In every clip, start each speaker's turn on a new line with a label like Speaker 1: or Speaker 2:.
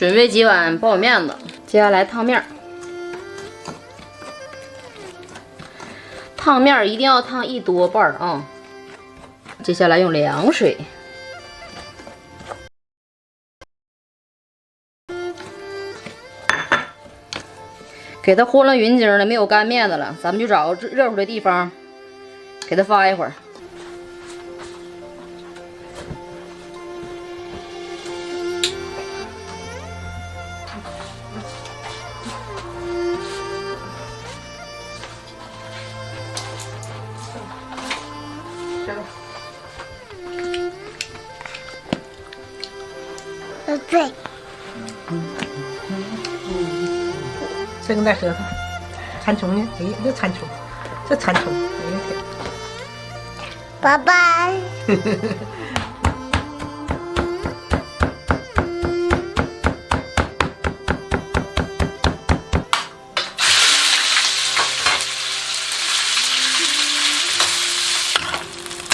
Speaker 1: 准备几碗苞米面子，接下来烫面儿。烫面儿一定要烫1多半啊。接下来用凉水。 给它和了匀精了，没有干面子了，咱们就找个热乎的地方，给它发一会儿。
Speaker 2: 对。
Speaker 3: 这个带舌头，蚕虫呢？哎，这蚕虫，这蚕虫，哎呀天！
Speaker 2: 拜拜。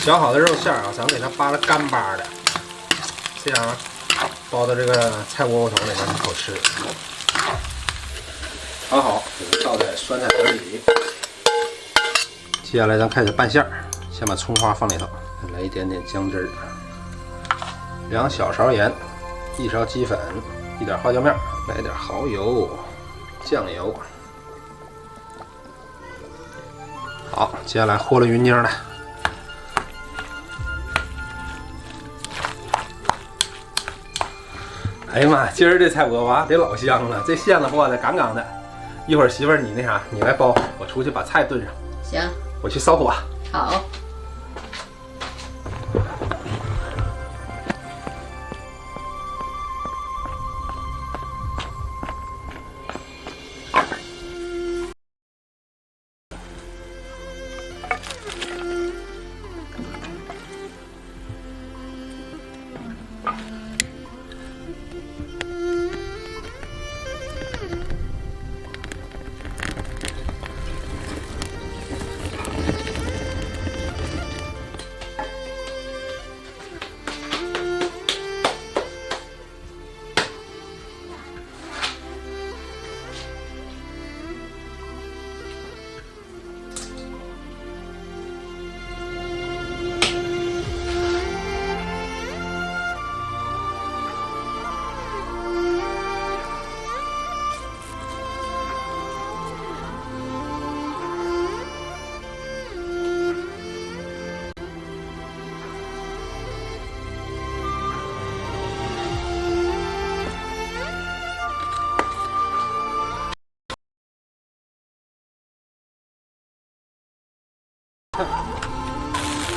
Speaker 4: 绞好的肉馅儿啊，咱们给它扒拉干巴的，这样包到这个菜窝窝头里面好吃。 炒好，给它倒在酸菜盆里。接下来咱开始拌馅儿，先把葱花放里头，再来一点点姜汁儿，2小勺盐，1勺鸡粉，1点花椒面，来点蚝油、酱油。好，接下来和了匀精了。哎呀妈，今儿这菜饽饽得老香了，这馅子和的杠杠的。 一会儿媳妇儿你那啥，你来包，我出去把菜炖上。
Speaker 1: 行，
Speaker 4: 我去烧火。
Speaker 1: 好。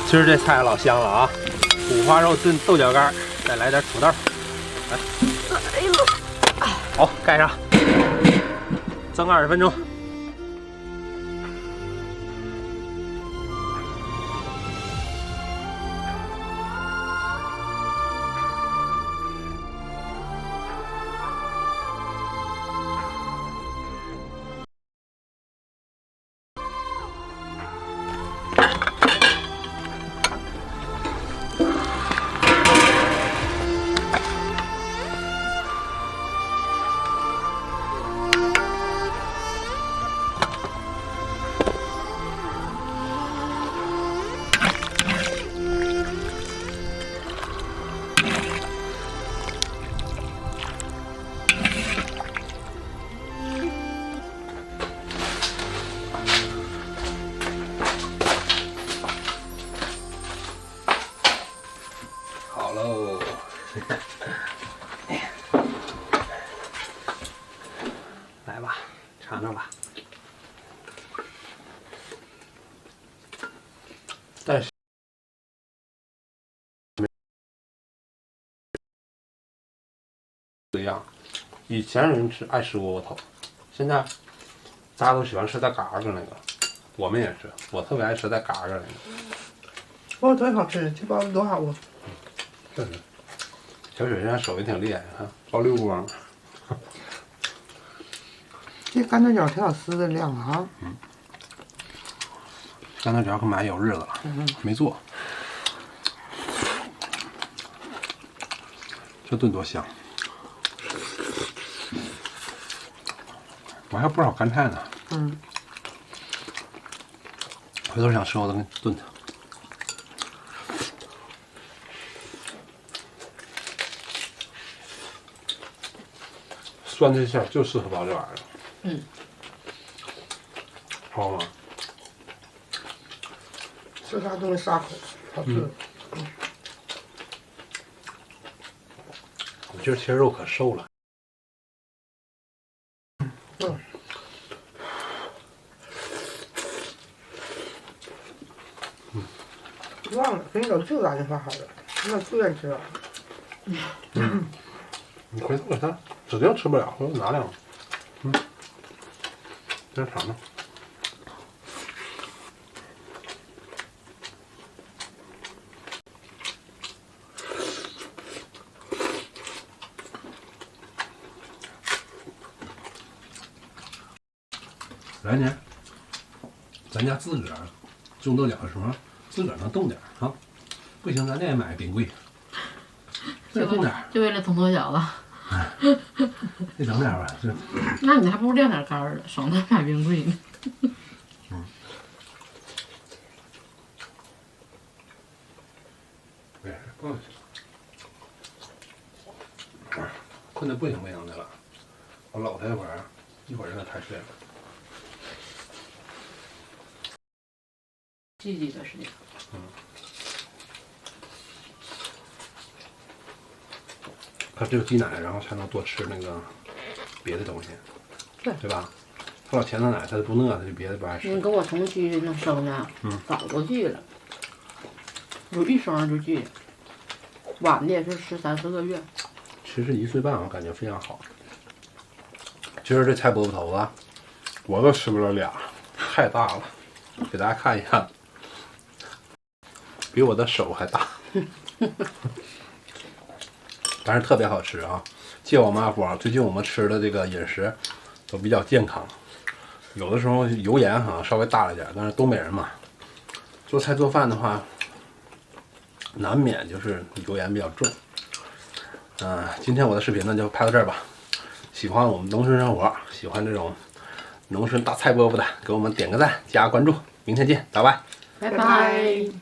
Speaker 4: 今儿这菜老香了啊！五花肉炖豆角干，再来点土豆。来，好，盖上，蒸20分钟。来吧，尝尝吧。但是不一样，以前人爱吃窝窝头，现在大家都喜欢吃带嘎嘎那个。我们也是，我特别爱吃带嘎嘎那个。
Speaker 3: 窝头好吃，这包子多好啊！
Speaker 4: 确实，小雪现在手艺挺厉害啊，包6光。
Speaker 3: 这干豆角挺好撕的量啊。
Speaker 4: 嗯。干豆角可买有日子了，没做。这炖多香！我还有不少干菜呢。
Speaker 3: 嗯，
Speaker 4: 回头想吃我都给你炖它。酸菜馅儿就适合包这玩意儿。
Speaker 3: 嗯，
Speaker 4: 好吗？
Speaker 3: 吃啥东西沙口，好吃。
Speaker 4: 我觉得其实肉可瘦了。
Speaker 3: 忘了，跟你老舅打电话好了，你老舅愿吃了。
Speaker 4: 你回头给他指定吃不了，回头拿两个。这是尝尝。来年，咱家自个儿种豆角的时候，自个儿能冻点儿啊。不行，咱再买冰柜。再冻点儿，
Speaker 1: 就为了葱头饺子。
Speaker 4: 再整点儿吧。这，
Speaker 1: 那你还不如晾点干儿的，省得买冰柜呢。
Speaker 4: 没事，困得不行的了，我搂他一会儿，一会儿让他抬睡了。
Speaker 1: 积极的时间。
Speaker 4: 他只有挤奶，然后才能多吃那个别的东西，对吧？他老前头奶，他就不饿，他就别的不爱吃。
Speaker 1: 你跟我同区那生的，早都拒了，有一生就拒了，晚的也是13、14个月。
Speaker 4: 其实1岁半我感觉非常好。今儿这菜饽饽头子，我都吃不了俩，太大了，给大家看一下，比我的手还大。但是特别好吃啊！借我妈光，最近我们吃的这个饮食都比较健康，有的时候油盐哈稍微大了点，但是东北人嘛，做菜做饭的话，难免就是油盐比较重。今天我的视频呢就拍到这儿吧。喜欢我们农村生活，喜欢这种农村大菜饽饽的，给我们点个赞，加个关注。明天见，拜拜。
Speaker 1: 拜拜。